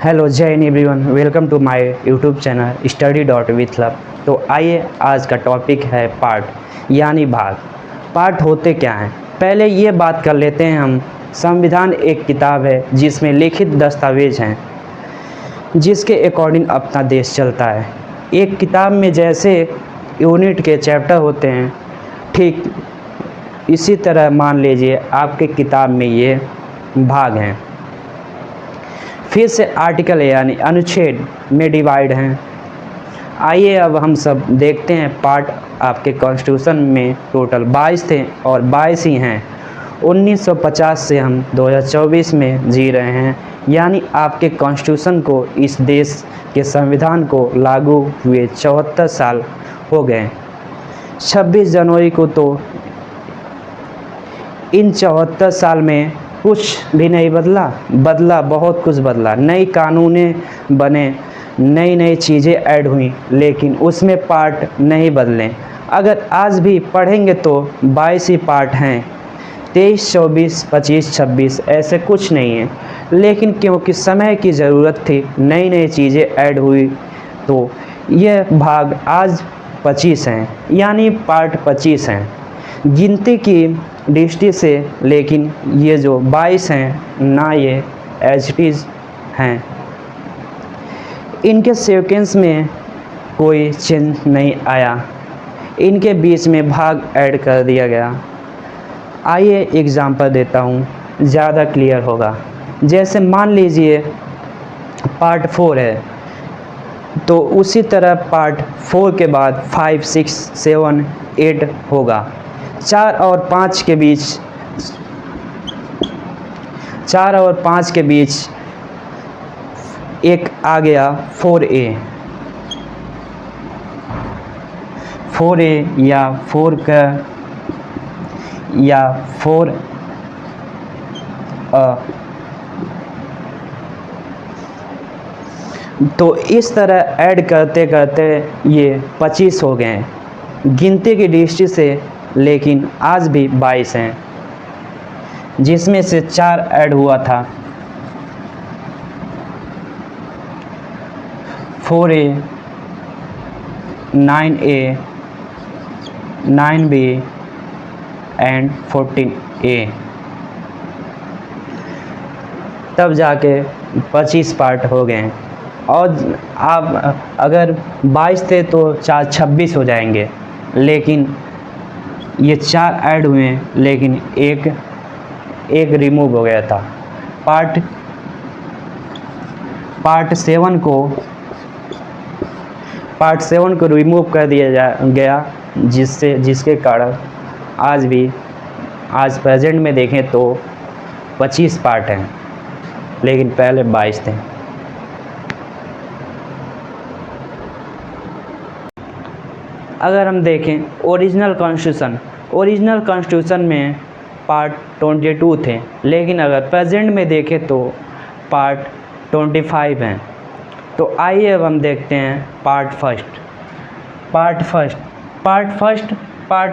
Hello जय हिंद everyone, welcome to my YouTube channel study.with love। तो आइए, आज का टॉपिक है पार्ट यानी भाग। पार्ट होते क्या हैं, पहले ये बात कर लेते हैं हम। संविधान एक किताब है जिसमें लिखित दस्तावेज हैं, जिसके अकॉर्डिंग अपना देश चलता है। एक किताब में जैसे यूनिट के चैप्टर होते हैं, ठीक इसी तरह मान लीजिए आपके किताब में ये भाग हैं। फिर से आर्टिकल यानी अनुच्छेद में डिवाइड हैं। आइए अब हम सब देखते हैं पार्ट। आपके कॉन्स्टिट्यूशन में टोटल 22 थे और 22 ही हैं। 1950 से हम 2024 में जी रहे हैं, यानी आपके कॉन्स्टिट्यूशन को, इस देश के संविधान को लागू हुए 74 साल हो गए। 26 जनवरी को तो इन 74 साल में कुछ भी नहीं बदला बहुत कुछ बदला। नई कानूनें बने, नई चीज़ें ऐड हुई, लेकिन उसमें पार्ट नहीं बदले। अगर आज भी पढ़ेंगे तो 22 ही पार्ट हैं, 23, 24, 25, 26 ऐसे कुछ नहीं है। लेकिन क्योंकि समय की ज़रूरत थी, नई चीज़ें ऐड हुई, तो यह भाग आज 25 हैं, यानी पार्ट 25 हैं गिनती की दृष्टि से। लेकिन ये जो 22 हैं ना, ये एज इट इज़ हैं। इनके सीक्वेंस में कोई चेंज नहीं आया, इनके बीच में भाग ऐड कर दिया गया। आइए एग्जांपल देता हूँ, ज़्यादा क्लियर होगा। जैसे मान लीजिए पार्ट 4 है, तो उसी तरह पार्ट 4 के बाद 5, 6, 7, 8 होगा। 4 और 5 के बीच 4 और 5 के बीच एक आ गया 4A। 4A या 4 का या 4 तो इस तरह ऐड करते करते ये 25 हो गए गिनती की दृष्टि से। लेकिन आज भी 22 हैं, जिसमें से 4 ऐड हुआ था। 4A, 9A, 9B and 14A, तब जाके 25 पार्ट हो गए। और आप अगर 22 थे तो 4 26 हो जाएंगे। लेकिन ये 4 ऐड हुए, लेकिन एक रिमूव हो गया था। पार्ट 7 को रिमूव कर दिया गया, जिसके कारण आज प्रेजेंट में देखें तो 25 पार्ट हैं, लेकिन पहले 22 थे। अगर हम देखें ओरिजिनल कॉन्स्टिट्यूशन में पार्ट 22 थे, लेकिन अगर प्रेजेंट में देखें तो पार्ट 25 हैं। तो आइए अब हम देखते हैं पार्ट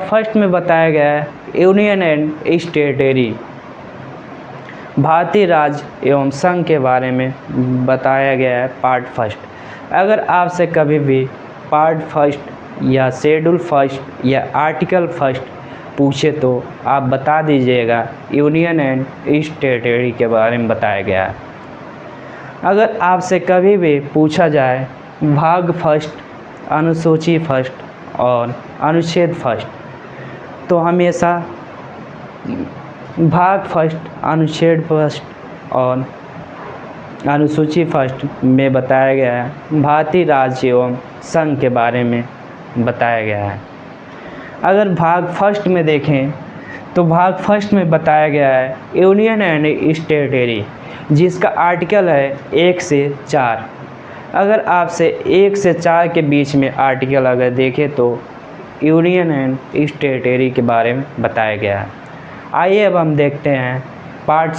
फर्स्ट में बताया गया है यूनियन एंड टेरिटरी, भारतीय राज्य एवं संघ के बारे में बताया गया है पार्ट फर्स्ट। अगर आपसे कभी भी पार्ट फर्स्ट या शेड्यूल फर्स्ट या आर्टिकल फर्स्ट पूछे तो आप बता दीजिएगा यूनियन एंड टेरिटरी के बारे में बताया गया है। अगर आपसे कभी भी पूछा जाए भाग फर्स्ट, अनुसूची फर्स्ट और अनुच्छेद फर्स्ट, तो हमेशा भाग फर्स्ट, अनुच्छेद फर्स्ट और अनुसूची फर्स्ट में बताया गया है भारतीय राज्य एवं संघ के बारे में बताया गया है। अगर भाग फर्स्ट में देखें तो भाग फर्स्ट में बताया गया है यूनियन एंड टेरिटरी, जिसका आर्टिकल है 1 से 4। अगर आपसे 1 से 4 के बीच में आर्टिकल अगर देखें तो यूनियन एंड टेरिटरी के बारे में बताया गया है। आइए अब हम देखते हैं पार्ट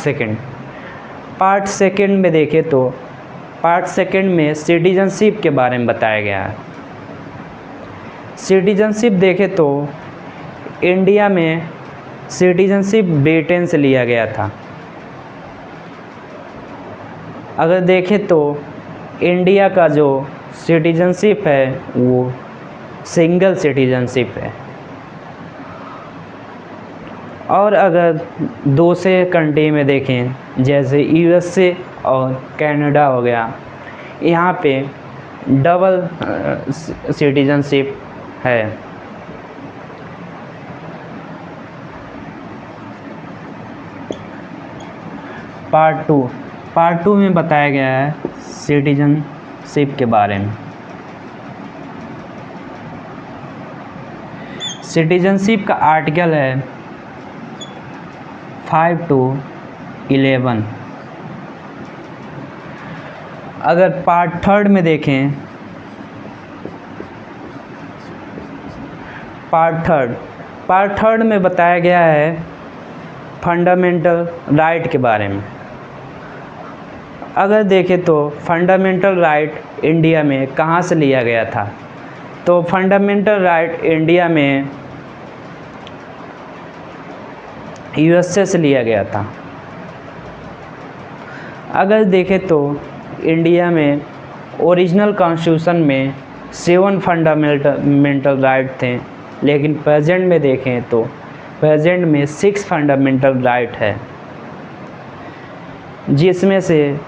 सेकंड में देखें तो पार्ट सेकंड में सिटीजनशिप के बारे में बताया गया है। सिटीजनशिप देखें तो इंडिया में सिटीजनशिप ब्रिटेन से लिया गया था। अगर देखें तो इंडिया का जो सिटीजनशिप है वो सिंगल सिटीजनशिप है। और अगर दूसरे कंट्री में देखें जैसे यूएसए और कनाडा हो गया, यहाँ पे डबल सिटीजनशिप है। पार्ट टू में बताया गया है सिटीजनशिप के बारे में। सिटीजनशिप का आर्टिकल है 5 to 11। अगर पार्ट थर्ड में देखें, पार्ट थर्ड में बताया गया है फंडामेंटल राइट के बारे में। अगर देखें तो फंडामेंटल राइट इंडिया में कहाँ से लिया गया था, तो फंडामेंटल राइट इंडिया में यूएसए से लिया गया था। अगर देखें तो इंडिया में ओरिजिनल कॉन्स्टिट्यूशन में 7 फंडामेंटल राइट थे, लेकिन प्रेजेंट में देखें तो प्रेजेंट में 6 फंडामेंटल राइट है, जिसमें से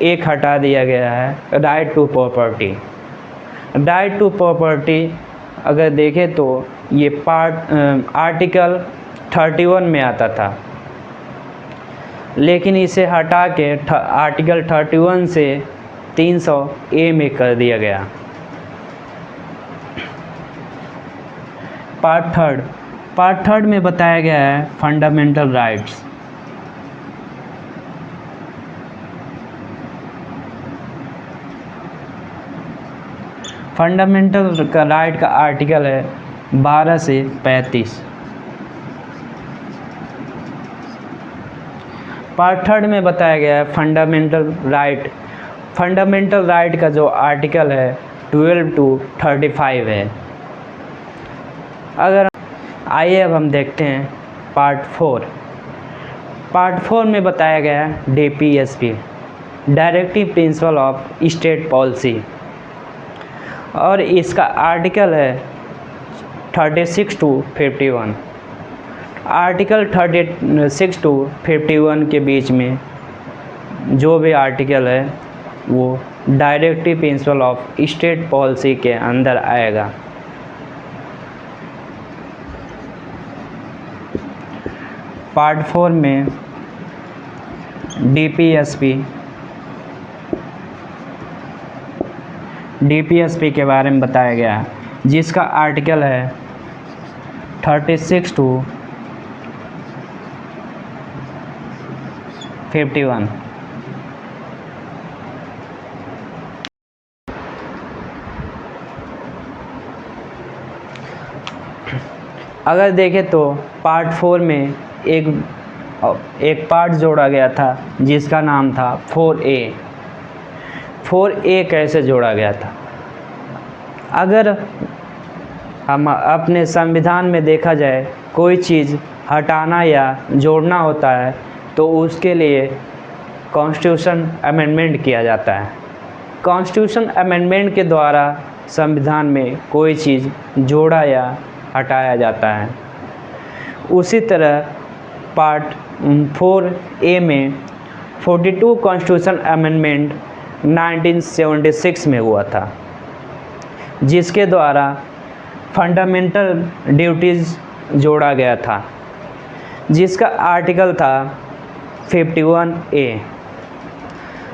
एक हटा दिया गया है, right to property. Right to property अगर देखें तो ये आर्टिकल 31 में आता था, लेकिन इसे हटा के आर्टिकल 31 से 300A में कर दिया गया। पार्ट थर्ड में बताया गया है फंडामेंटल राइट्स। फंडामेंटल राइट का आर्टिकल है 12 से 35। पार्ट थर्ड में बताया गया है फंडामेंटल राइट का जो आर्टिकल है 12 to 35 है। अगर आइए अब हम देखते हैं पार्ट फोर में बताया गया है DPSP, directive principle of state policy, और इसका आर्टिकल है 36 to 51। आर्टिकल 36 to 51 के बीच में जो भी आर्टिकल है वो directive principle of state policy के अंदर आएगा। पार्ट 4 में DPSP के बारे में बताया गया है, जिसका आर्टिकल है 36 to 51। अगर देखें तो पार्ट 4 में एक पार्ट जोड़ा गया था जिसका नाम था 4A। 4A कैसे जोड़ा गया था? अगर हम अपने संविधान में देखा जाए कोई चीज़ हटाना या जोड़ना होता है तो उसके लिए कॉन्स्टिट्यूशन अमेंडमेंट किया जाता है। कॉन्स्टिट्यूशन अमेंडमेंट के द्वारा संविधान में कोई चीज़ जोड़ा या हटाया जाता है। उसी तरह पार्ट 4A में 42 कॉन्स्टिट्यूशन अमेंडमेंट 1976 में हुआ था, जिसके द्वारा फंडामेंटल ड्यूटीज़ जोड़ा गया था, जिसका आर्टिकल था 51A।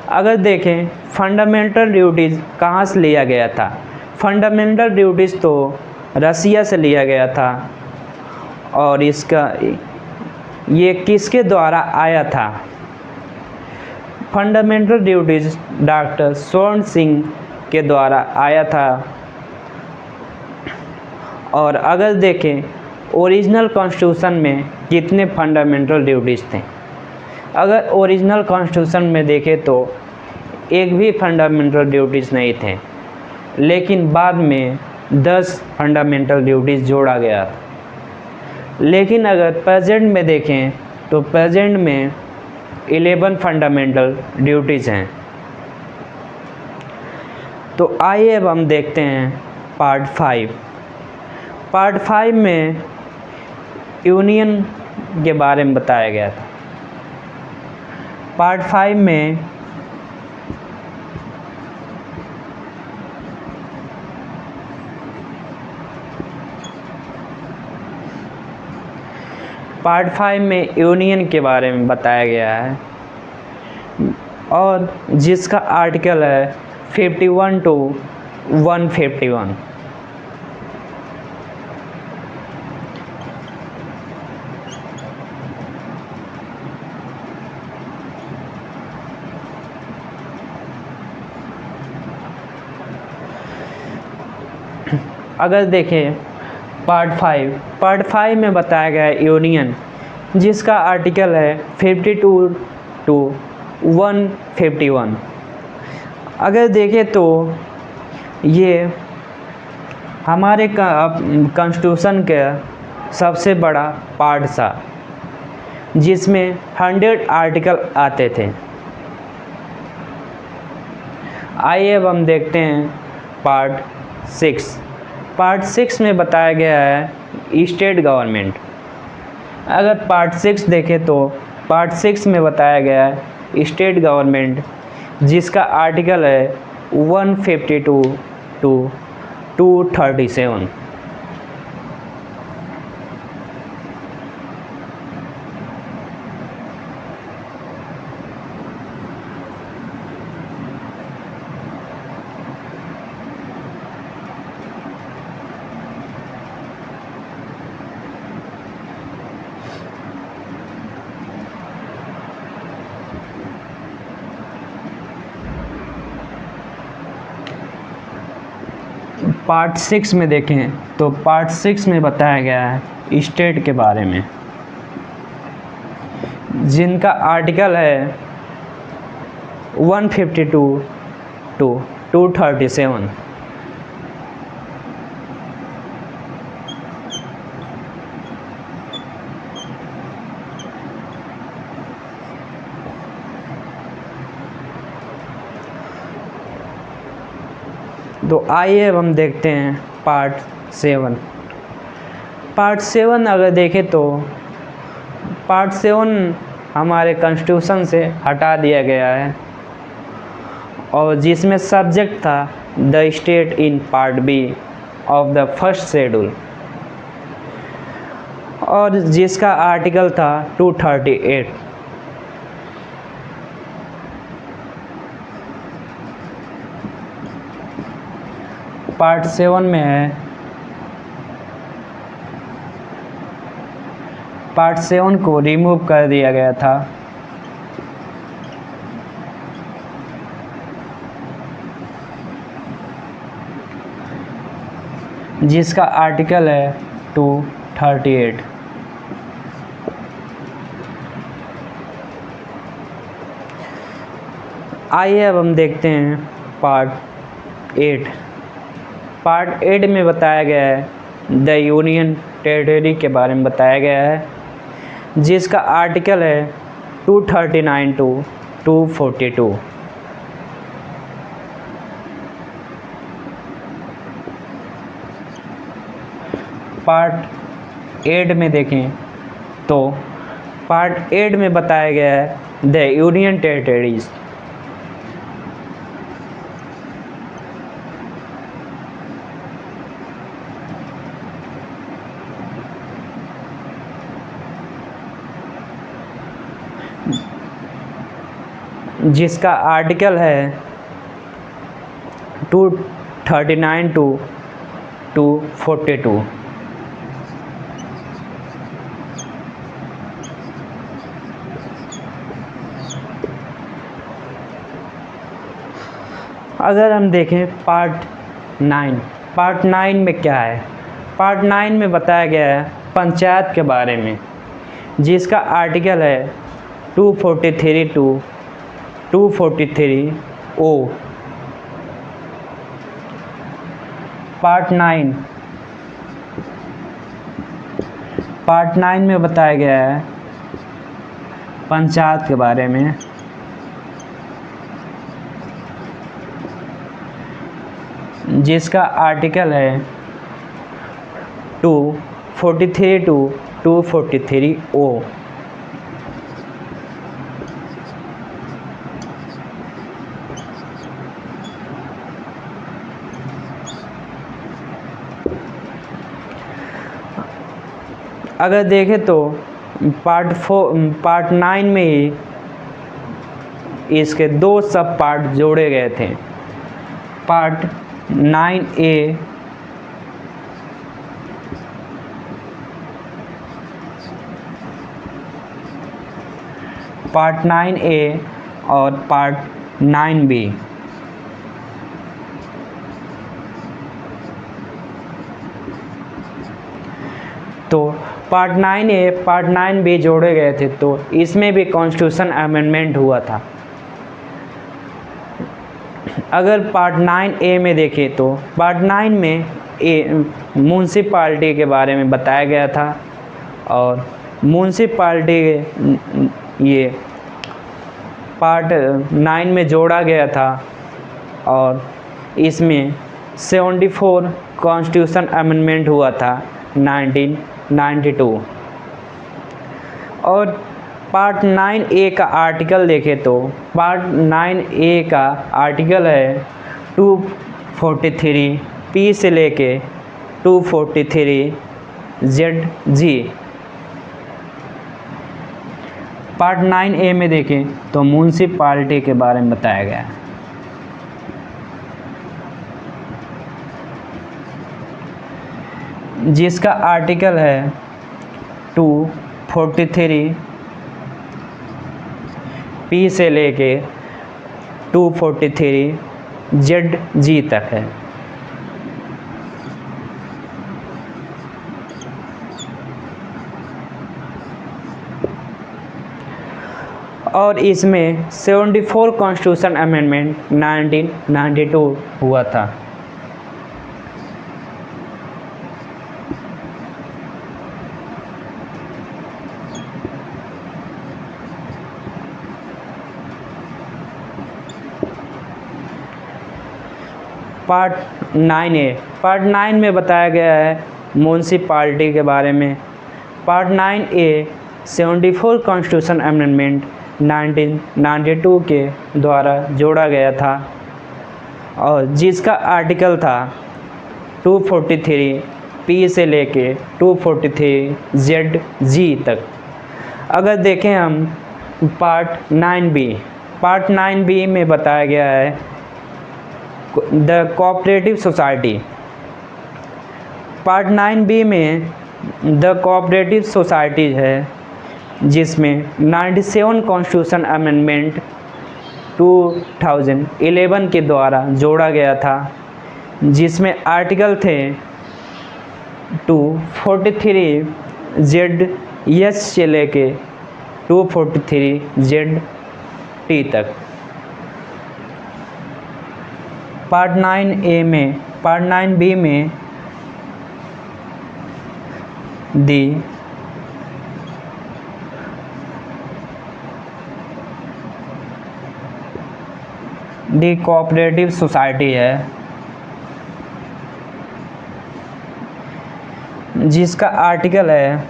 अगर देखें फंडामेंटल ड्यूटीज़ कहाँ से लिया गया था, फंडामेंटल ड्यूटीज़ तो रसिया से लिया गया था, और ये किसके द्वारा आया था? फंडामेंटल ड्यूटीज़ डॉक्टर स्वर्ण सिंह के द्वारा आया था। और अगर देखें ओरिजिनल कॉन्स्टिट्यूशन में कितने फंडामेंटल ड्यूटीज़ थे, अगर ओरिजिनल कॉन्स्टिट्यूशन में देखें तो एक भी फंडामेंटल ड्यूटीज़ नहीं थे, लेकिन बाद में 10 फंडामेंटल ड्यूटीज़ जोड़ा गया। लेकिन अगर प्रेजेंट में देखें तो प्रेजेंट में 11 फंडामेंटल ड्यूटीज़ हैं। तो आइए अब हम देखते हैं पार्ट 5। पार्ट 5 में यूनियन के बारे में बताया गया था। पार्ट 5 में यूनियन के बारे में बताया गया है और जिसका आर्टिकल है 51 to 151। अगर देखें पार्ट 5 में बताया गया है यूनियन, जिसका आर्टिकल है 52 to 151। अगर देखें तो ये हमारे कॉन्स्टिट्यूशन का सबसे बड़ा पार्ट था, जिसमें 100 आर्टिकल आते थे। आइए अब हम देखते हैं पार्ट 6। पार्ट 6 में बताया गया है स्टेट गवर्नमेंट। अगर पार्ट 6 देखें तो पार्ट 6 में बताया गया है स्टेट गवर्नमेंट, जिसका आर्टिकल है 152 to 237। पार्ट 6 में देखें तो पार्ट 6 में बताया गया है स्टेट के बारे में, जिनका आर्टिकल है 152 to 237। तो आइए अब हम देखते हैं पार्ट 7। पार्ट 7 अगर देखें तो पार्ट 7 हमारे कॉन्स्टिट्यूशन से हटा दिया गया है और जिसमें सब्जेक्ट था the state in part B of the first schedule, और जिसका आर्टिकल था 238। पार्ट 7 में है, पार्ट 7 को रिमूव कर दिया गया था, जिसका आर्टिकल है 238। आइए अब हम देखते हैं पार्ट 8। पार्ट 8 में बताया गया है द यूनियन टेरिटरी के बारे में बताया गया है, जिसका आर्टिकल है 239 to 242। पार्ट 8 में देखें तो पार्ट 8 में बताया गया है द यूनियन टेरिटरीज। जिसका आर्टिकल है 239 to 242। अगर हम देखें पार्ट 9 में क्या है। पार्ट 9 में बताया गया है पंचायत के बारे में, जिसका आर्टिकल है 243 to 243 ओ। पार्ट 9 में बताया गया है पंचायत के बारे में, जिसका आर्टिकल है 243 टू 243 ओ। अगर देखें तो पार्ट 9 में ही इसके 2 सब पार्ट जोड़े गए थे। पार्ट 9A और पार्ट 9B। तो पार्ट 9A पार्ट 9B जोड़े गए थे, तो इसमें भी कॉन्स्टिट्यूशन अमेंडमेंट हुआ था। अगर पार्ट 9A में देखें तो पार्ट 9 में म्यूनसिपाल्टी के बारे में बताया गया था, और म्यूनसिपाल्टी ये पार्ट 9 में जोड़ा गया था, और इसमें 74 कॉन्स्टिट्यूशन अमेंडमेंट हुआ था 1992। और पार्ट 9A का आर्टिकल देखें तो पार्ट 9A का आर्टिकल है 243 P से लेके 243 ZG। पार्ट 9A में देखें तो म्यूनसिपाल्टी के बारे में बताया गया है। जिसका आर्टिकल है 243 P से लेके 243 ZG तक है। और इसमें 74 कॉन्स्टिट्यूशन अमेंडमेंट 1992 हुआ था। पार्ट 9 में बताया गया है म्यूनसिपाल्टी के बारे में। पार्ट 9A 74 कॉन्स्टिट्यूशन अमेंडमेंट 1992 के द्वारा जोड़ा गया था, और जिसका आर्टिकल था 243 P से लेके 243 ZG तक। अगर देखें हम पार्ट 9B में बताया गया है the cooperative society. Part 9B में द कोऑपरेटिव सोसाइटी है, जिसमें 97 कॉन्स्टिट्यूशन अमेंडमेंट 2011 के द्वारा जोड़ा गया था, जिसमें आर्टिकल थे 243 ZS से लेके 243 ZT तक। पार्ट 9B में दी कोऑपरेटिव सोसाइटी है, जिसका आर्टिकल है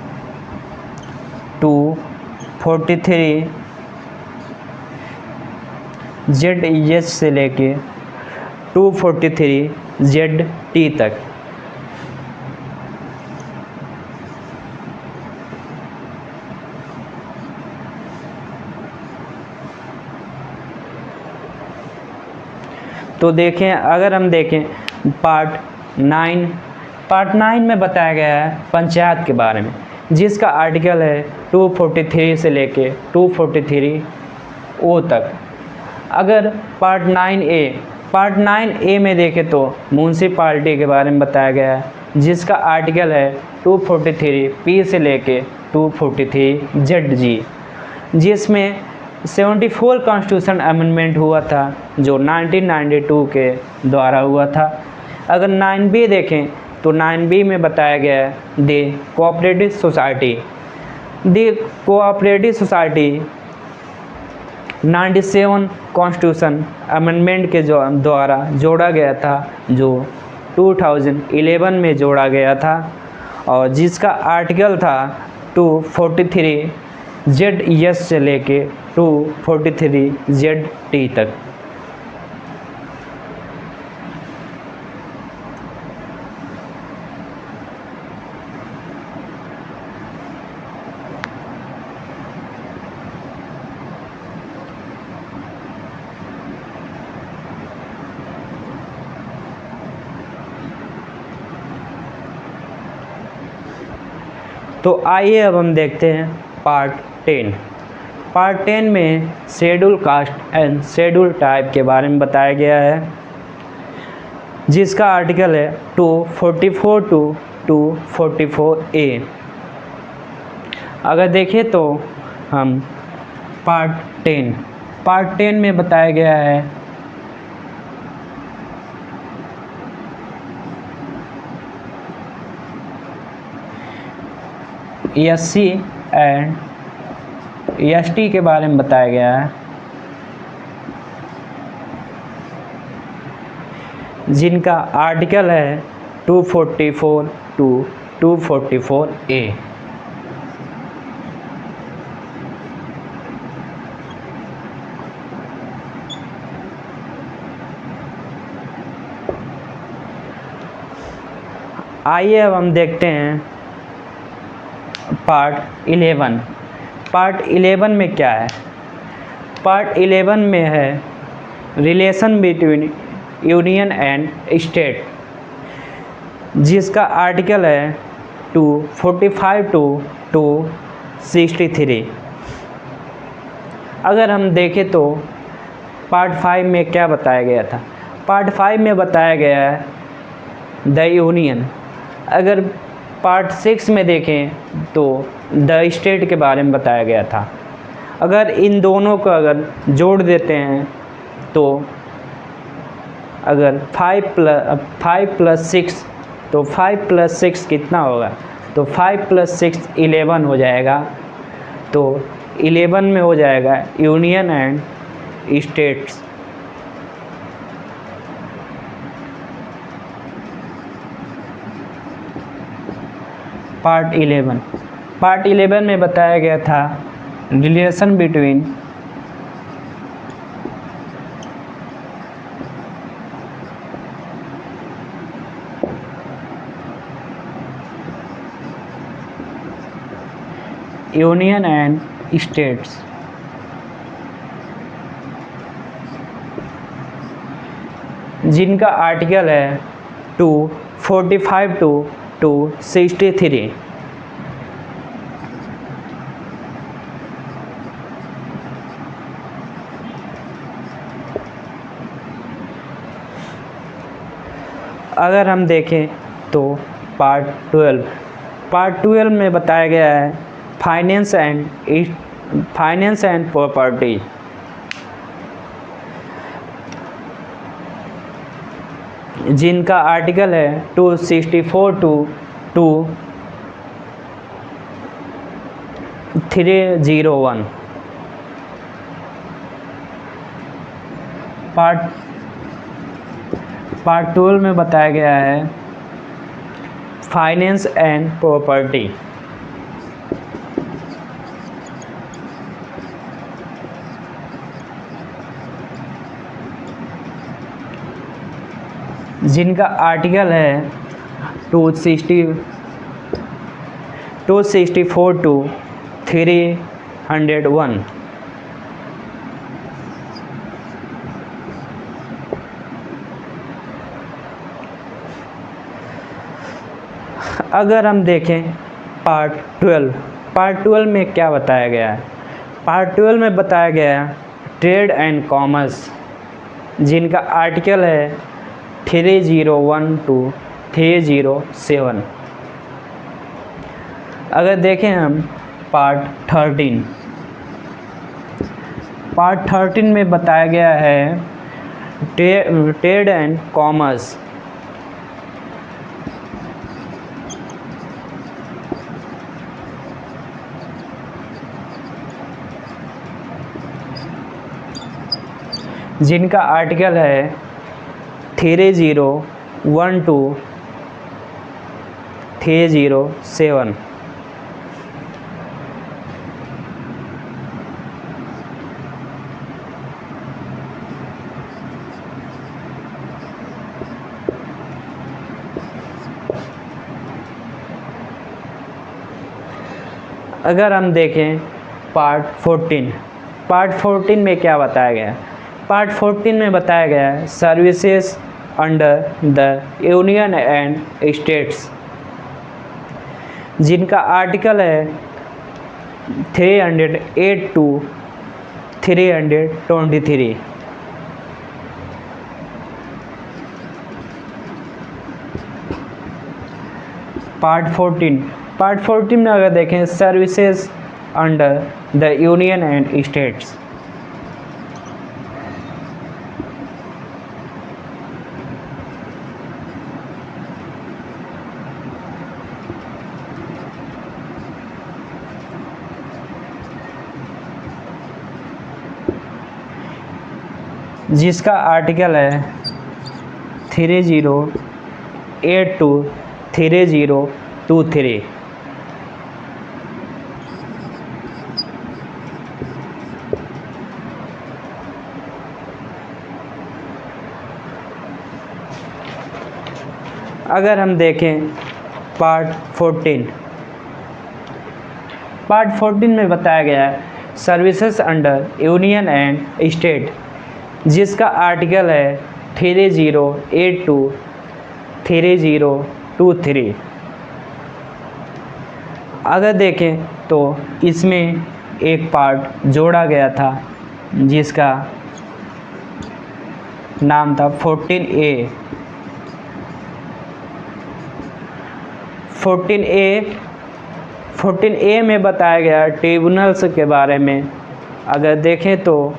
243 ZS से लेके 243 ZT तक। तो देखें, अगर हम देखें पार्ट 9 में बताया गया है पंचायत के बारे में, जिसका आर्टिकल है 243 से लेके 243 O तक। अगर पार्ट 9A में देखें तो म्यूनसिपाल्टी के बारे में बताया गया है, जिसका आर्टिकल है 243 P से लेके 243 ZG, जिसमें 74 कॉन्स्टिट्यूशन अमेंडमेंट हुआ था, जो 1992 के द्वारा हुआ था। अगर 9B देखें तो 9B में बताया गया है the cooperative society 97 constitution amendment के द्वारा जोड़ा गया था, जो 2011 में जोड़ा गया था, और जिसका आर्टिकल था 243 ZS से लेके 243 ZT तक। तो आइए अब हम देखते हैं पार्ट 10। पार्ट 10 में schedule caste and schedule type के बारे में बताया गया है, जिसका आर्टिकल है 244 टू 244A। अगर देखें तो हम पार्ट 10 में बताया गया है SC एंड ST के बारे में बताया गया है, जिनका आर्टिकल है 244 टू 244A। आइए अब हम देखते हैं पार्ट 11। पार्ट 11 में क्या है? पार्ट 11 में है relation between union and state, जिसका आर्टिकल है 245 टू 263। अगर हम देखें तो पार्ट 5 में क्या बताया गया था? पार्ट 5 में बताया गया है द यूनियन। अगर पार्ट 6 में देखें तो द स्टेट के बारे में बताया गया था। अगर इन दोनों को अगर जोड़ देते हैं तो अगर 5 प्लस 6, तो 5 प्लस 6 कितना होगा? तो 5 प्लस 6 11 हो जाएगा। तो 11 में हो जाएगा यूनियन एंड स्टेट्स। पार्ट 11 में बताया गया था relation between union and states, जिनका आर्टिकल है 245 टू 263। अगर हम देखें तो पार्ट 12 में बताया गया है फाइनेंस एंड प्रॉपर्टी, जिनका आर्टिकल है 264 टू 301। पार्ट 12 में बताया गया है फाइनेंस एंड प्रॉपर्टी, जिनका आर्टिकल है 264 टू 301। अगर हम देखें पार्ट 12 में क्या बताया गया है? पार्ट 12 में बताया गया है ट्रेड एंड कॉमर्स, जिनका आर्टिकल है 301 टू 307। अगर देखें हम पार्ट 13 में बताया गया है ट्रेड एंड कॉमर्स, जिनका आर्टिकल है 3012307। अगर हम देखें पार्ट 14 में क्या बताया गया है? पार्ट 14 में बताया गया है services under the union and states, जिनका आर्टिकल है 308 टू 323। पार्ट 14 में अगर देखें services under the union and states, जिसका आर्टिकल है 308 टू 3023। अगर हम देखें पार्ट 14 में बताया गया है services under union and state, जिसका आर्टिकल है 308 टू 3023। अगर देखें तो इसमें एक पार्ट जोड़ा गया था जिसका नाम था 14A। 14A में बताया गया ट्रिब्यूनल्स के बारे में। अगर देखें तो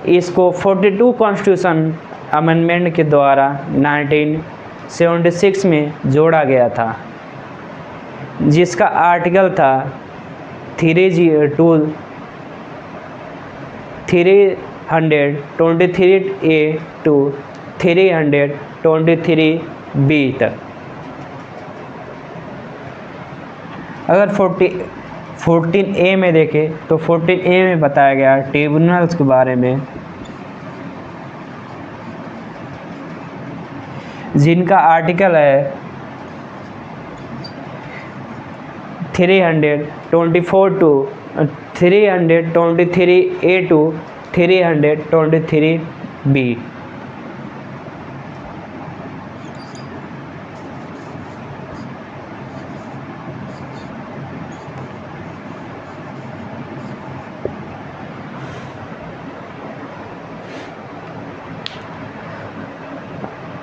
इसको 42 कॉन्स्टिट्यूशन अमेंडमेंट के द्वारा 1976 में जोड़ा गया था, जिसका आर्टिकल था 323A टू 323B तक। अगर 14A में देखें तो 14A में बताया गया ट्रिब्यूनल्स के बारे में, जिनका आर्टिकल है 324 टू 323A टू 323B।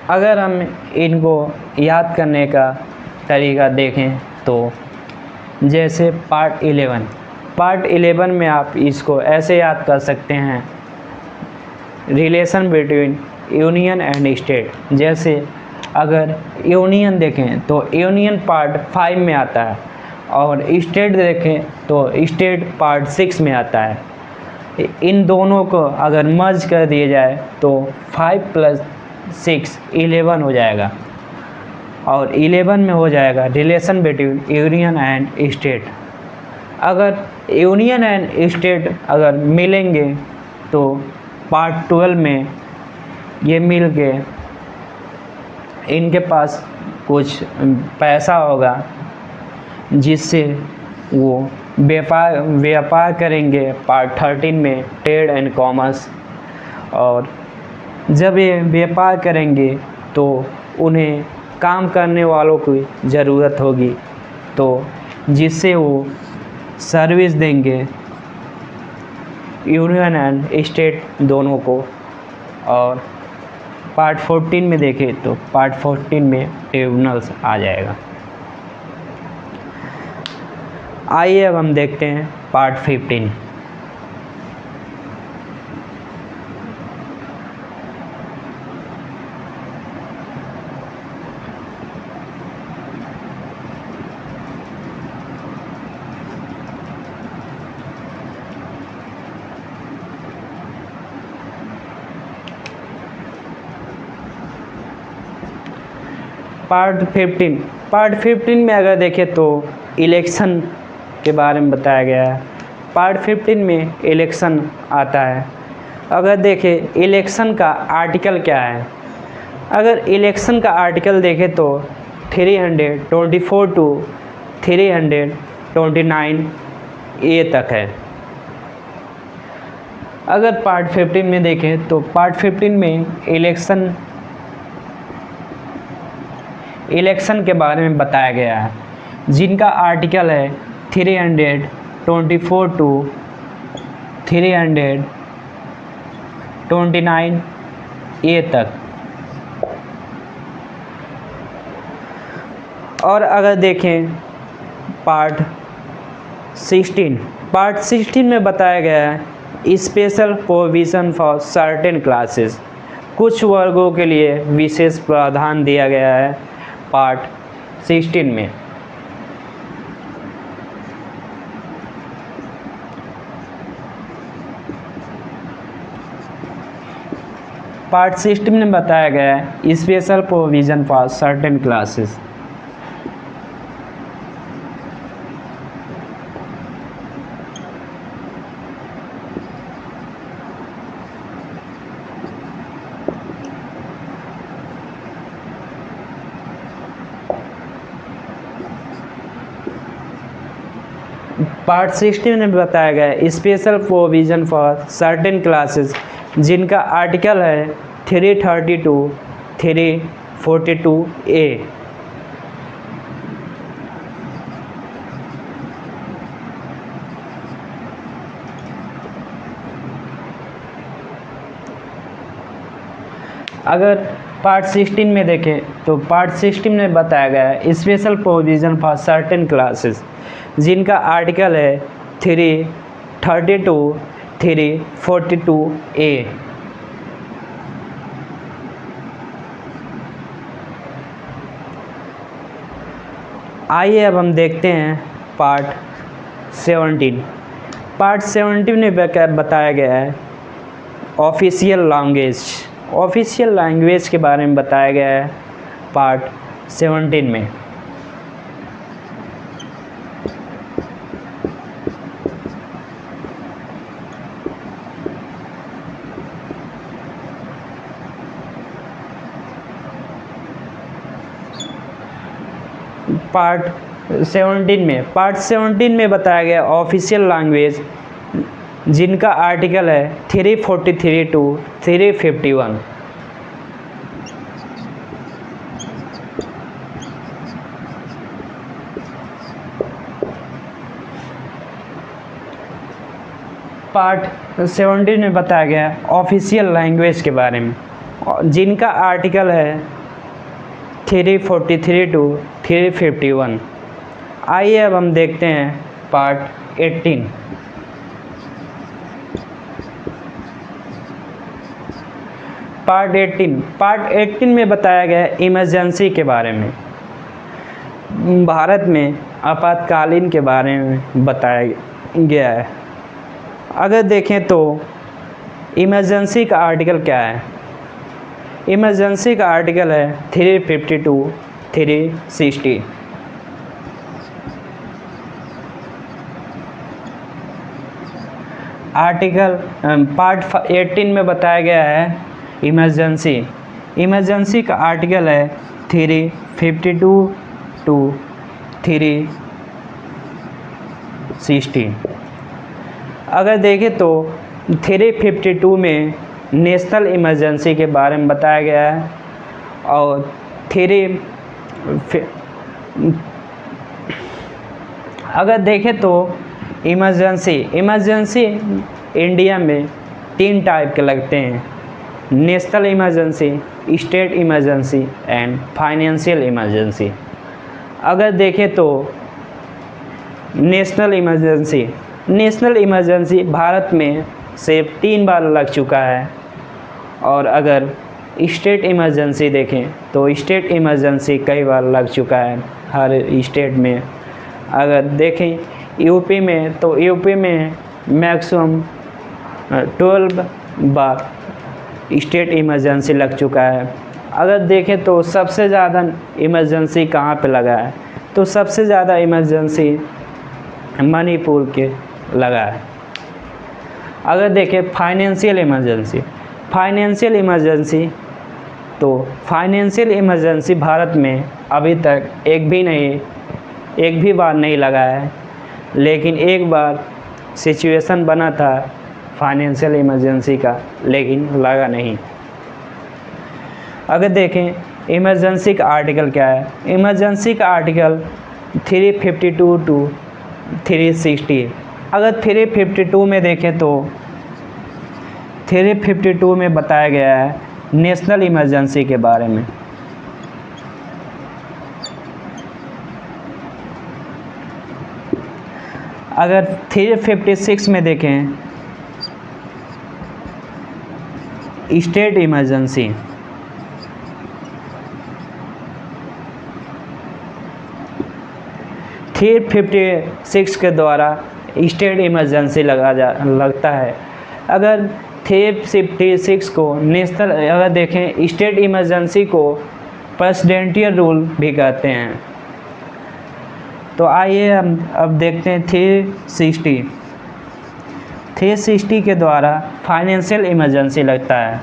अगर हम इनको याद करने का तरीका देखें तो जैसे पार्ट 11 में आप इसको ऐसे याद कर सकते हैं, relation between union and state. जैसे अगर यूनियन देखें तो यूनियन पार्ट 5 में आता है, और स्टेट देखें तो स्टेट पार्ट 6 में आता है। इन दोनों को अगर मर्ज कर दिया जाए तो 5 + 6 11 हो जाएगा, और 11 में हो जाएगा relation between union and state. अगर यूनियन एंड स्टेट अगर मिलेंगे तो पार्ट 12 में ये मिल के इनके पास कुछ पैसा होगा, जिससे वो व्यापार करेंगे। पार्ट 13 में ट्रेड एंड कॉमर्स, और जब ये व्यापार करेंगे तो उन्हें काम करने वालों की ज़रूरत होगी, तो जिससे वो सर्विस देंगे यूनियन एंड स्टेट दोनों को। और पार्ट 14 में देखें तो पार्ट 14 में ट्रिब्यूनल्स आ जाएगा। आइए अब हम देखते हैं पार्ट 15। पार्ट 15 में अगर देखें तो इलेक्शन के बारे में बताया गया है। पार्ट 15 में इलेक्शन आता है। अगर देखें इलेक्शन का आर्टिकल क्या है, अगर इलेक्शन का आर्टिकल देखें तो 324 टू 329 ए तक है। अगर पार्ट 15 में देखें तो पार्ट 15 में इलेक्शन के बारे में बताया गया है, जिनका आर्टिकल है 324 टू 329 ए तक। और अगर देखें पार्ट 16 में बताया गया है special provision for certain classes, कुछ वर्गों के लिए विशेष प्रावधान दिया गया है पार्ट 16 में। पार्ट 16 में बताया गया है special provision for certain classes. Part 16 में बताया गया है special provision for certain classes, जिनका आर्टिकल है 332 342 ए। अगर पार्ट 16 में देखें तो पार्ट 16 में बताया गया है special provision for certain classes, जिनका आर्टिकल है 332 342 ए। आइए अब हम देखते हैं पार्ट 17। पार्ट 17 में बताया गया है ऑफिशियल लैंग्वेज के बारे में बताया गया है पार्ट 17 में। पार्ट 17 में बताया गया ऑफिशियल लैंग्वेज, जिनका आर्टिकल है 343 टू 351। पार्ट 17 में बताया गया ऑफिशियल लैंग्वेज के बारे में, जिनका आर्टिकल है 343 टू 351। आइए अब हम देखते हैं पार्ट 18। पार्ट 18 में बताया गया इमरजेंसी के बारे में, भारत में आपातकालीन के बारे में बताया गया है। अगर देखें तो इमरजेंसी का आर्टिकल क्या है, इमरजेंसी का आर्टिकल है 352 360। आर्टिकल पार्ट 18 में बताया गया है इमरजेंसी का आर्टिकल है 352 टू 360। अगर देखें तो 352 में नेशनल इमरजेंसी के बारे में बताया गया है, और अगर देखें तो इमरजेंसी इंडिया में 3 टाइप के लगते हैं: national emergency, state emergency and financial emergency. अगर देखें तो नेशनल इमरजेंसी भारत में सिर्फ 3 बार लग चुका है। और अगर स्टेट इमरजेंसी देखें तो स्टेट इमरजेंसी कई बार लग चुका है हर स्टेट में। अगर देखें यूपी में तो यूपी में मैक्सिमम 12 बार स्टेट इमरजेंसी लग चुका है। अगर देखें तो सबसे ज़्यादा इमरजेंसी कहाँ पे लगा है, तो सबसे ज़्यादा इमरजेंसी मणिपुर के लगा है। अगर देखें फाइनेंशियल इमरजेंसी, तो फाइनेंशियल इमरजेंसी भारत में अभी तक एक भी बार नहीं लगा है, लेकिन एक बार सिचुएशन बना था फाइनेंशियल इमरजेंसी का, लेकिन लगा नहीं। अगर देखें इमरजेंसी का आर्टिकल क्या है, इमरजेंसी का आर्टिकल 352 टू 360। अगर 352 में देखें तो 352 में बताया गया है नेशनल इमरजेंसी के बारे में। अगर 356 में देखें स्टेट इमरजेंसी, फिर 56 के द्वारा स्टेट इमरजेंसी लगता है। अगर 356 को नेशनल, अगर देखें स्टेट इमरजेंसी को प्रेसिडेंशियल रूल भी कहते हैं। तो आइए हम अब देखते हैं 360 के द्वारा फाइनेंशियल इमरजेंसी लगता है।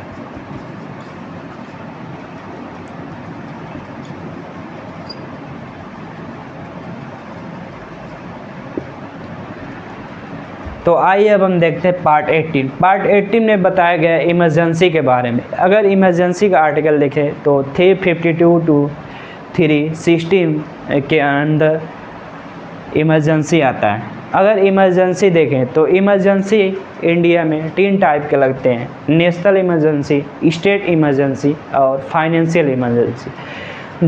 तो आइए अब हम देखते हैं पार्ट 18 में बताया गया है इमरजेंसी के बारे में। अगर इमरजेंसी का आर्टिकल देखें तो 352 टू 360 के अंदर इमरजेंसी आता है। अगर इमरजेंसी देखें तो इमरजेंसी इंडिया में 3 टाइप के लगते हैं, नेशनल इमरजेंसी, स्टेट इमरजेंसी और फाइनेंशियल इमरजेंसी।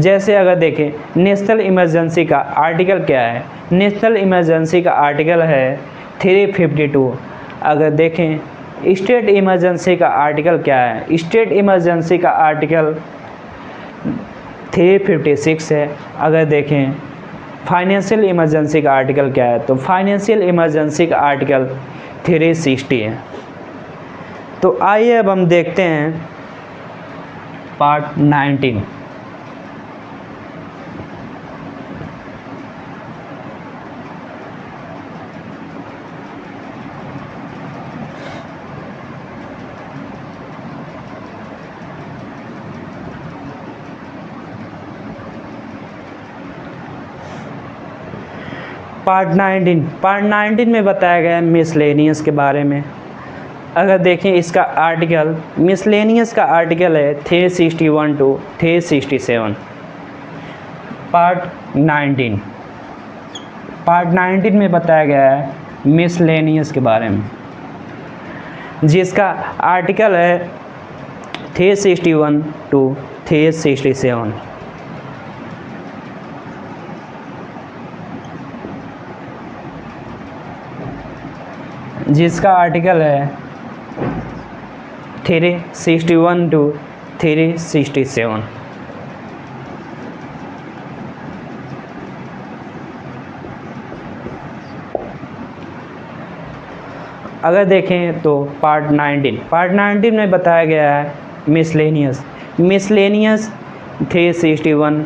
जैसे अगर देखें नेशनल इमरजेंसी का आर्टिकल क्या है, नेशनल इमरजेंसी का आर्टिकल है 352। अगर देखें स्टेट इमरजेंसी का आर्टिकल क्या है, स्टेट इमरजेंसी का आर्टिकल 356 है। अगर देखें फाइनेंशियल इमरजेंसी का आर्टिकल क्या है, तो फाइनेंशियल इमरजेंसी का आर्टिकल 360 है। तो आइए अब हम देखते हैं पार्ट 19। पार्ट 19 में बताया गया है मिसलेनियस के बारे में। अगर देखें इसका आर्टिकल, मिसलेनियस का आर्टिकल है 361 टू 367। पार्ट 19 में बताया गया है मिसलेनियस के बारे में, जिसका आर्टिकल है 361 टू 367। जिसका आर्टिकल है 361 टू 367। अगर देखें तो पार्ट 19 में बताया गया है मिसलेनियस 361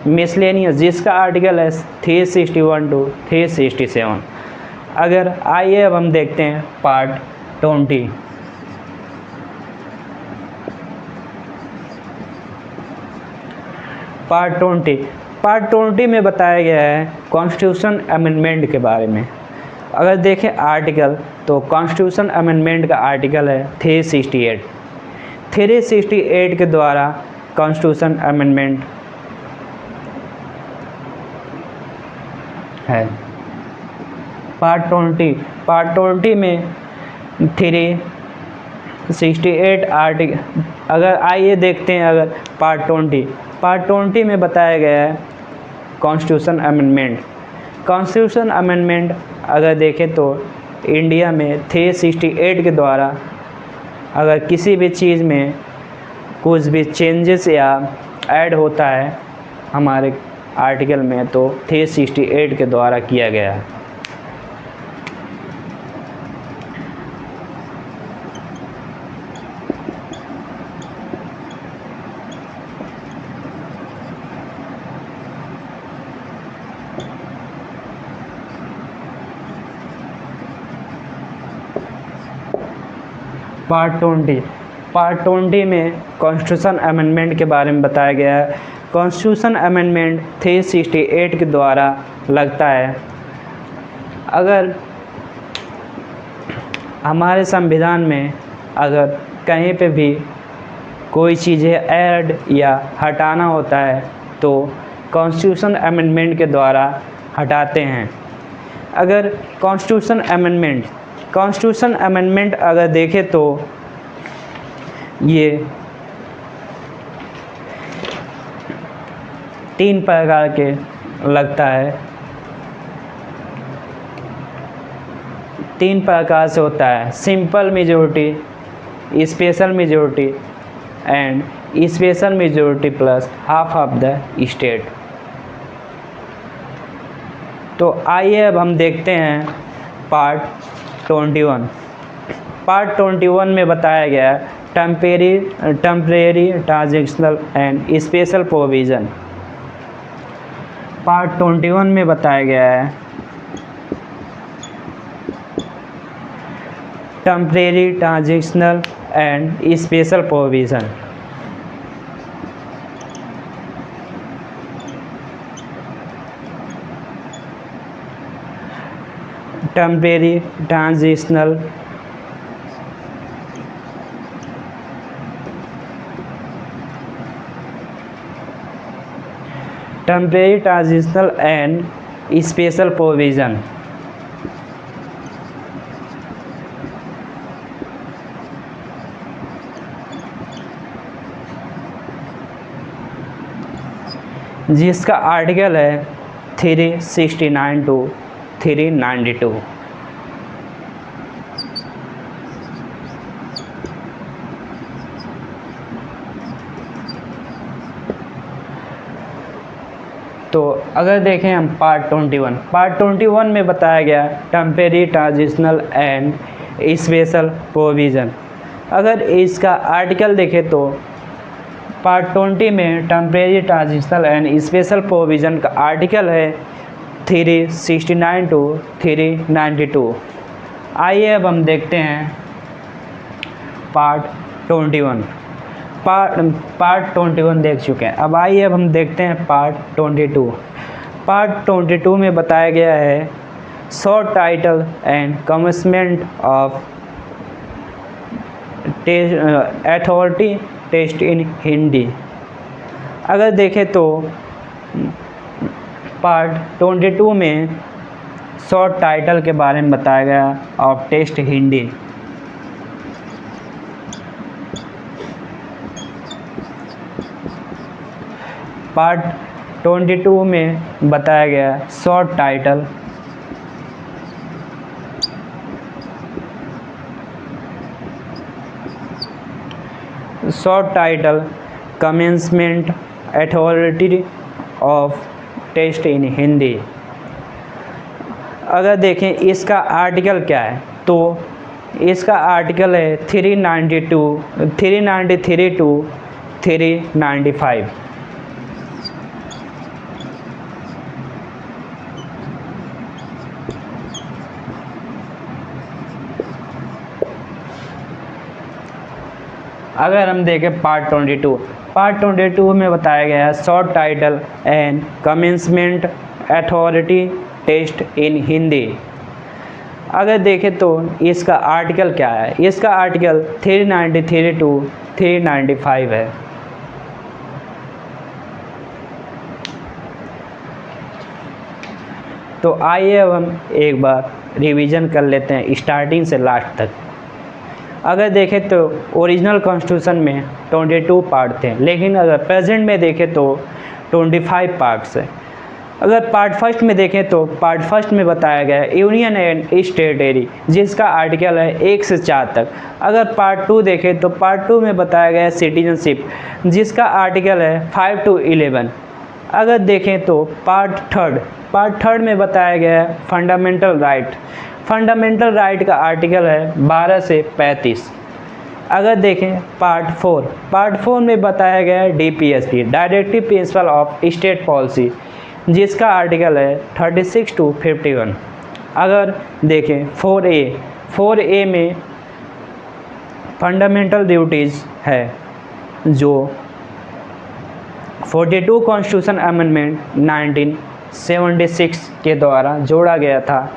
मिसलेनियस, जिसका आर्टिकल है 361 टू 367। अगर आइए अब हम देखते हैं पार्ट 20। पार्ट 20 में बताया गया है कॉन्स्टिट्यूशन अमेंडमेंट के बारे में। अगर देखें आर्टिकल, तो कॉन्स्टिट्यूशन अमेंडमेंट का आर्टिकल है 368 के द्वारा कॉन्स्टिट्यूशन अमेंडमेंट है। पार्ट 20 में 368 आर्टिकल। अगर आइए देखते हैं, अगर पार्ट 20 में बताया गया है कॉन्स्टिट्यूशन अमेंडमेंट। अगर देखें तो इंडिया में 368 के द्वारा अगर किसी भी चीज़ में कुछ भी चेंजेस या ऐड होता है हमारे आर्टिकल में, तो 368 के द्वारा किया गया है। पार्ट 20 में कॉन्स्टिट्यूशन अमेंडमेंट के बारे में बताया गया है। कॉन्स्टिट्यूशन अमेंडमेंट 368 के द्वारा लगता है। अगर हमारे संविधान में अगर कहीं पे भी कोई चीज़ें ऐड या हटाना होता है तो कॉन्स्टिट्यूशन अमेंडमेंट के द्वारा हटाते हैं। अगर कॉन्स्टिट्यूशन अमेंडमेंट अगर देखें तो ये 3 प्रकार के लगता है, 3 प्रकार से होता है। Simple majority, special majority and special majority plus half of the state. तो आइए अब हम देखते हैं पार्ट 21। पार्ट 21 में बताया गया है temporary transitional and special provision. Part 21 में बताया गया है temporary transitional and special provision. Temporary transitional and special provision. जिसका आर्टिकल है 369 टू 392। तो अगर देखें हम पार्ट 21 में बताया गया temporary transitional and special provision. अगर इसका आर्टिकल देखें तो पार्ट 20 में temporary transitional and special provision का आर्टिकल है 369 टू 392। आइए अब हम देखते हैं पार्ट 21। पार्ट 21 देख चुके हैं। अब आइए अब हम देखते हैं पार्ट 22। पार्ट 22 में बताया गया है short title and commencement of authority test in Hindi. अगर देखें तो पार्ट 22 में शॉर्ट टाइटल के बारे में बताया गया ऑफ टेस्ट हिंदी। पार्ट 22 में बताया गया short title commencement authority of test in Hindi. अगर देखें इसका आर्टिकल क्या है तो इसका आर्टिकल है 393 टू 395। अगर हम देखें पार्ट 22 में बताया गया है short title and commencement authority test in Hindi. अगर देखें तो इसका आर्टिकल क्या है, इसका आर्टिकल 393 टू 395 है। तो आइए अब हम एक बार रिवीजन कर लेते हैं स्टार्टिंग से लास्ट तक। अगर देखें तो ओरिजिनल कॉन्स्टिट्यूशन में 22 पार्ट थे, लेकिन अगर प्रेजेंट में देखें तो 25 पार्ट्स है। अगर पार्ट फर्स्ट में देखें तो पार्ट फर्स्ट में बताया गया है यूनियन एंड टेरिटरी, जिसका आर्टिकल है 1 से 4 तक। अगर पार्ट 2 देखें तो पार्ट 2 में बताया गया है सिटीजनशिप, जिसका आर्टिकल है 5 to 11। अगर देखें तो पार्ट थर्ड में बताया गया है फंडामेंटल राइट का आर्टिकल है 12 से 35। अगर देखें पार्ट 4 में बताया गया है DPSP, directive principle of state policy, जिसका आर्टिकल है 36 to 51। अगर देखें 4A में फंडामेंटल ड्यूटीज़ है जो 42 कॉन्स्टिट्यूशन अमेंडमेंट 1976 के द्वारा जोड़ा गया था,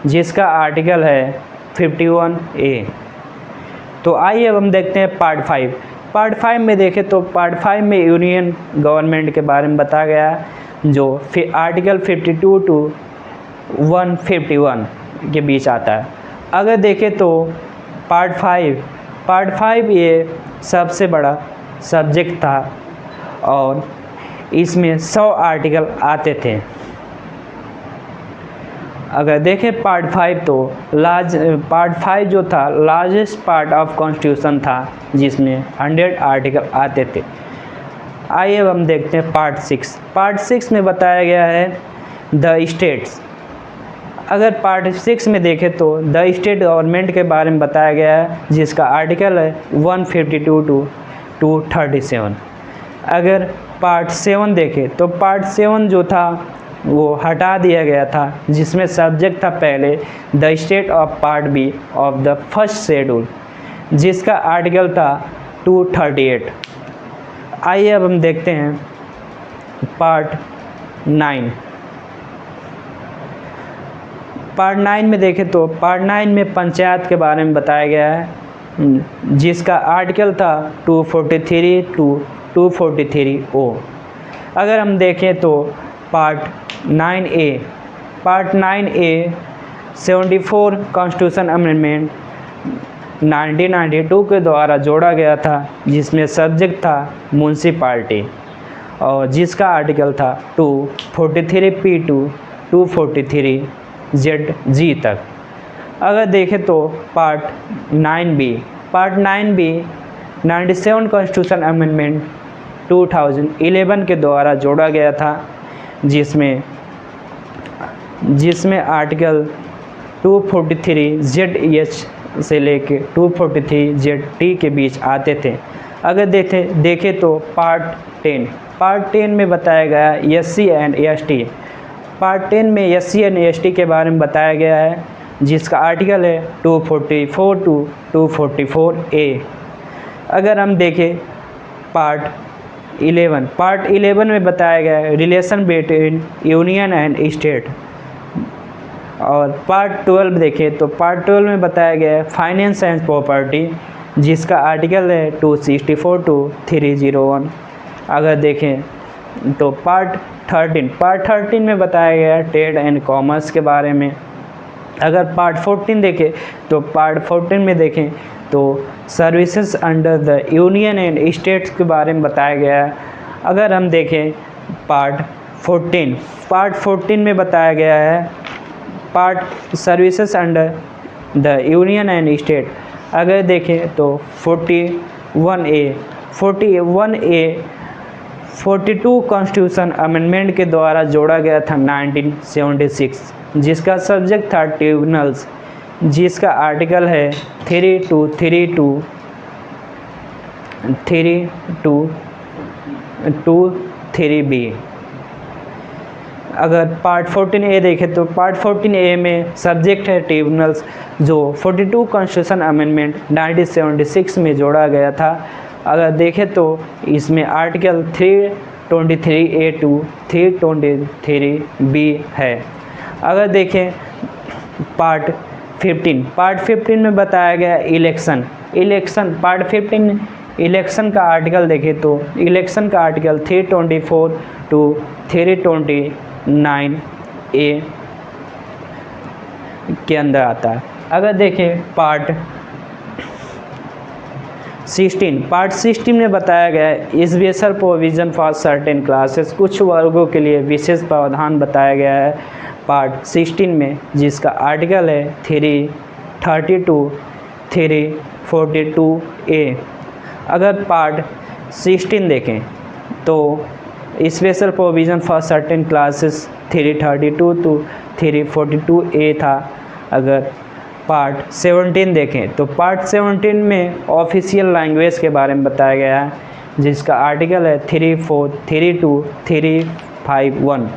जिसका आर्टिकल है 51A। तो आइए अब हम देखते हैं पार्ट 5। पार्ट 5 में देखें तो पार्ट 5 में यूनियन गवर्नमेंट के बारे में बताया गया है, जो आर्टिकल 52 टू 151 के बीच आता है। अगर देखें तो पार्ट 5 ये सबसे बड़ा सब्जेक्ट था और इसमें 100 आर्टिकल आते थे। अगर देखें पार्ट 5 तो पार्ट 5 जो था लार्जेस्ट पार्ट ऑफ कॉन्स्टिट्यूशन था, जिसमें 100 आर्टिकल आते थे। आइए अब हम देखते हैं पार्ट 6। पार्ट 6 में बताया गया है द स्टेट्स। अगर पार्ट 6 में देखें तो द स्टेट गवर्नमेंट के बारे में बताया गया है, जिसका आर्टिकल है 152 टू 237। अगर पार्ट 7 देखें तो पार्ट 7 जो था वो हटा दिया गया था, जिसमें सब्जेक्ट था पहले the state of part B of the first schedule, जिसका आर्टिकल था 238। आइए अब हम देखते हैं पार्ट 9। पार्ट 9 में देखें तो पार्ट 9 में पंचायत के बारे में बताया गया है, जिसका आर्टिकल था 243 टू 243O। अगर हम देखें तो पार्ट 9A 74 कॉन्स्टिट्यूशन अमेंडमेंट 1992 के द्वारा जोड़ा गया था, जिसमें सब्जेक्ट था म्यूनसिपाल्टी और जिसका आर्टिकल था 243P टू 243ZG तक। अगर देखें तो पार्ट 9B 97 कॉन्स्टिट्यूशन अमेंडमेंट 2011 के द्वारा जोड़ा गया था, जिसमें आर्टिकल 243ZH से लेके 243ZT के बीच आते थे। अगर देखें तो पार्ट 10 में बताया गया SC एंड ST। पार्ट 10 में SC एंड ST के बारे में बताया गया है, जिसका आर्टिकल है 244 टू 244A। अगर हम देखें पार्ट 11 में बताया गया है relation between union and state. और पार्ट 12 देखें तो पार्ट 12 में बताया गया है फाइनेंस एंड प्रॉपर्टी, जिसका आर्टिकल है 264 टू 301। अगर देखें तो पार्ट 13 में बताया गया है ट्रेड एंड कॉमर्स के बारे में। अगर पार्ट 14 देखें तो पार्ट 14 में देखें तो services under the union and states के बारे में बताया गया है। अगर हम देखें पार्ट 14 में बताया गया है part services under the union and state. अगर देखें तो 41A 42 कॉन्स्टिट्यूशन अमेंडमेंट के द्वारा जोड़ा गया था 1976, जिसका सब्जेक्ट था ट्रिब्यूनल्स, जिसका आर्टिकल है 323B। अगर पार्ट 14A देखें तो पार्ट 14A में सब्जेक्ट है ट्रिब्यूनल्स, जो 42 कॉन्स्टिट्यूशन अमेंडमेंट 1976 में जोड़ा गया था। अगर देखें तो इसमें आर्टिकल 323A टू 323B है। अगर देखें पार्ट 15 में बताया गया इलेक्शन। पार्ट 15 इलेक्शन का आर्टिकल देखें तो इलेक्शन का आर्टिकल 324 टू 329A के अंदर आता है। अगर देखें पार्ट 16 में बताया गया है special provision for certain classes, कुछ वर्गों के लिए विशेष प्रावधान बताया गया है पार्ट 16 में, जिसका आर्टिकल है 330 टू 342A। अगर पार्ट 16 देखें तो special provision for certain classes 332 to 342A था। अगर पार्ट 17 देखें तो पार्ट 17 में ऑफिशियल लैंग्वेज के बारे में बताया गया है, जिसका आर्टिकल है 343 टू 351।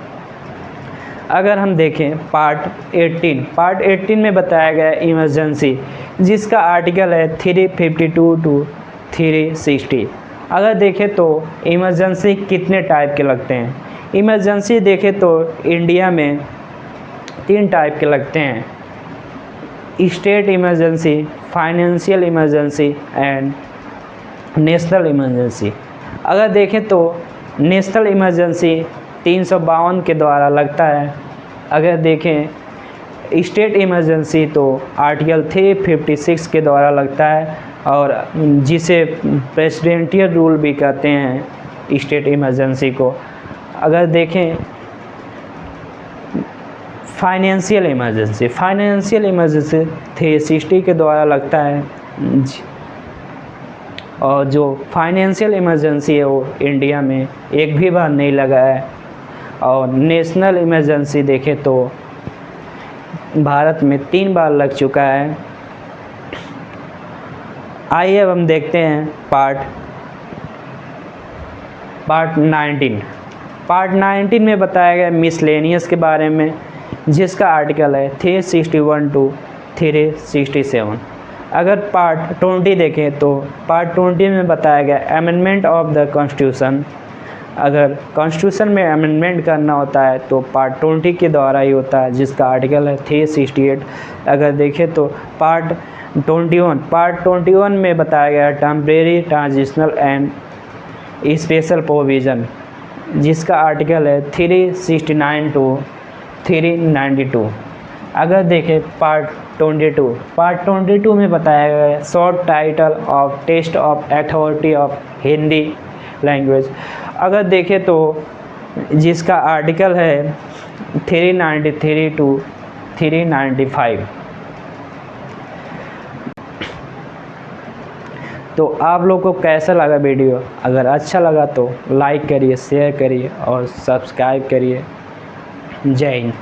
अगर हम देखें पार्ट 18 में बताया गया इमरजेंसी, जिसका आर्टिकल है 352 टू 360। अगर देखें तो इमरजेंसी कितने टाइप के लगते हैं। इमरजेंसी देखें तो इंडिया में 3 टाइप के लगते हैं: state emergency, financial emergency and national emergency. अगर देखें तो नेशनल इमरजेंसी 352 के द्वारा लगता है। अगर देखें स्टेट इमरजेंसी तो आर्टिकल 356 के द्वारा लगता है, और जिसे प्रेसिडेंशियल रूल भी कहते हैं स्टेट इमरजेंसी को। अगर देखें फाइनेंशियल इमरजेंसी 360 के द्वारा लगता है, और जो फाइनेंशियल इमरजेंसी है वो इंडिया में एक भी बार नहीं लगा है। और नेशनल इमरजेंसी देखें तो भारत में 3 बार लग चुका है। आइए अब हम देखते हैं पार्ट 19। पार्ट 19 में बताया गया मिसलेनियस के बारे में, जिसका आर्टिकल है 361 टू 367। अगर पार्ट 20 देखें तो पार्ट 20 में बताया गया अमेंडमेंट ऑफ द कॉन्स्टिट्यूशन। अगर कॉन्स्टिट्यूशन में अमेंडमेंट करना होता है तो पार्ट 20 के द्वारा ही होता है, जिसका आर्टिकल है 368। अगर देखें तो पार्ट 21 में बताया गया temporary, transitional and special provision, जिसका आर्टिकल है 369 टू 392। अगर देखें पार्ट 22 में बताया गया है short title of test of authority of Hindi language. अगर देखें तो जिसका आर्टिकल है 393 टू 395। तो आप लोग को कैसा लगा वीडियो? अगर अच्छा लगा तो लाइक करिए, शेयर करिए और सब्सक्राइब करिए। जय हिंद।